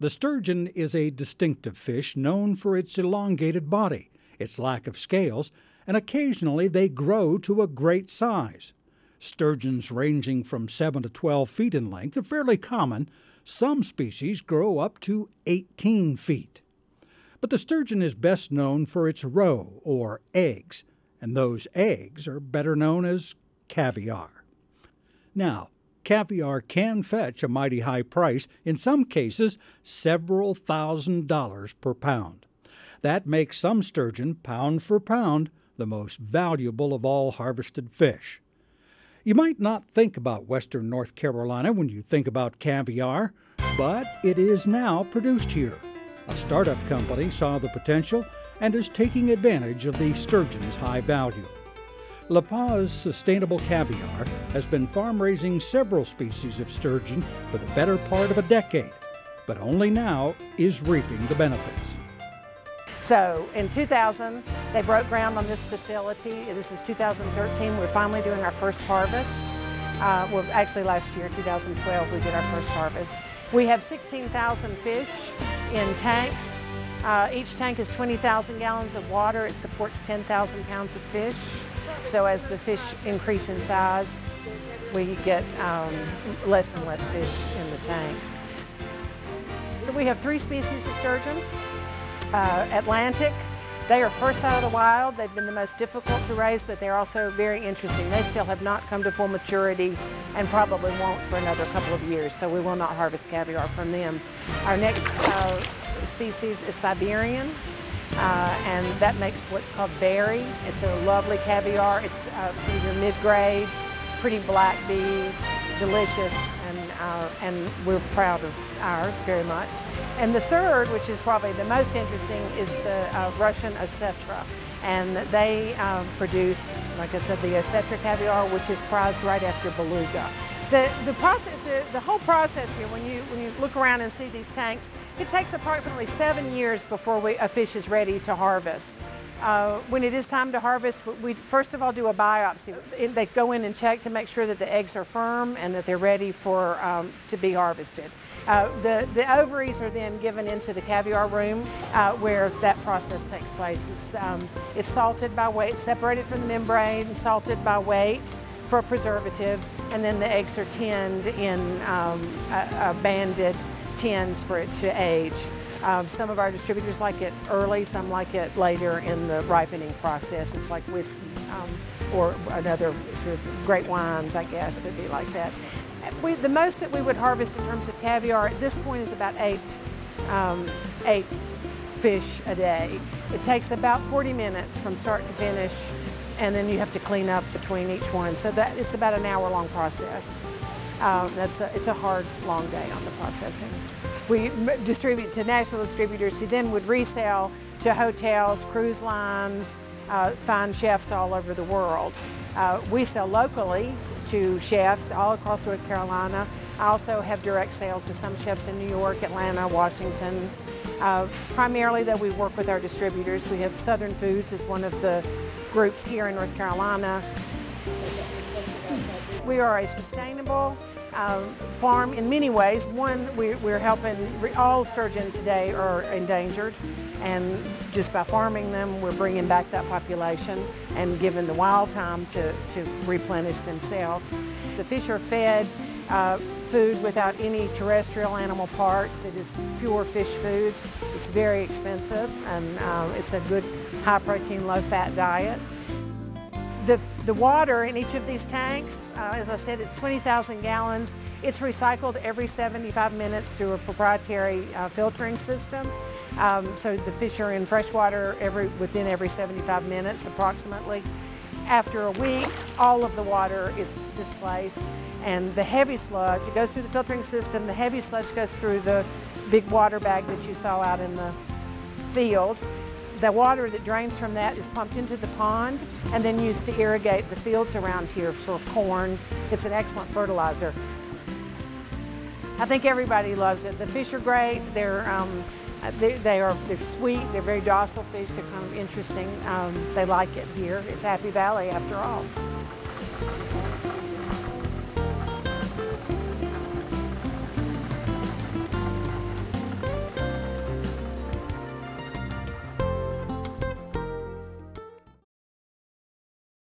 The sturgeon is a distinctive fish known for its elongated body, its lack of scales, and occasionally they grow to a great size. Sturgeons ranging from 7 to 12 feet in length are fairly common. Some species grow up to 18 feet. But the sturgeon is best known for its roe, or eggs, and those eggs are better known as caviar. Now, caviar can fetch a mighty high price, in some cases several $1,000s per pound. That makes some sturgeon, pound for pound, the most valuable of all harvested fish. You might not think about western North Carolina when you think about caviar, but it is now produced here. A startup company saw the potential and is taking advantage of the sturgeon's high value. LaPaz Sustainable Caviar has been farm-raising several species of sturgeon for the better part of a decade, but only now is reaping the benefits. So in 2000, they broke ground on this facility. This is 2013. We're finally doing our first harvest. Well, actually last year, 2012, we did our first harvest. We have 16,000 fish in tanks. Each tank is 20,000 gallons of water. It supports 10,000 pounds of fish. So as the fish increase in size, we get less and less fish in the tanks. So we have 3 species of sturgeon. Atlantic, they are first out of the wild. They've been the most difficult to raise, but they're also very interesting. They still have not come to full maturity and probably won't for another couple of years, so we will not harvest caviar from them. Our next species is Siberian, and that makes what's called berry. It's a lovely caviar. It's sort of your mid-grade, pretty black bead, delicious, and we're proud of ours very much. And the third, which is probably the most interesting, is the Russian Osetra. And they produce, like I said, the Osetra caviar, which is prized right after beluga. The whole process here, when you look around and see these tanks, it takes approximately 7 years before a fish is ready to harvest. When it is time to harvest, we first of all do a biopsy. They go in and check to make sure that the eggs are firm and that they're ready for to be harvested. The ovaries are then given into the caviar room where that process takes place. It's salted by weight, separated from the membrane, salted by weight for a preservative, and then the eggs are tinned in banded tins for it to age. Some of our distributors like it early, some like it later in the ripening process. It's like whiskey or another sort of great wines, I guess, would be like that. The most that we would harvest in terms of caviar at this point is about eight fish a day. It takes about 40 minutes from start to finish, and then you have to clean up between each one. So that it's about an hour-long process. It's a hard, long day on the processing. We distribute to national distributors who then would resell to hotels, cruise lines, fine chefs all over the world. We sell locally to chefs all across North Carolina. I also have direct sales to some chefs in New York, Atlanta, Washington. Primarily, though, we work with our distributors. We have Southern Foods as one of the groups here in North Carolina. We are a sustainable farm in many ways. One, we're helping, all sturgeon today are endangered, and just by farming them, we're bringing back that population and giving the wild time to replenish themselves. The fish are fed food without any terrestrial animal parts. It is pure fish food. It's very expensive, and it's a good high-protein, low-fat diet. The water in each of these tanks, as I said, it's 20,000 gallons. It's recycled every 75 minutes through a proprietary filtering system. So the fish are in fresh water within every 75 minutes approximately. After a week, all of the water is displaced, and the heavy sludge, it goes through the filtering system. The heavy sludge goes through the big water bag that you saw out in the field. The water that drains from that is pumped into the pond and then used to irrigate the fields around here for corn. It's an excellent fertilizer. I think everybody loves it. The fish are great. They're sweet. They're very docile fish. They're kind of interesting. They like it here. It's Happy Valley after all.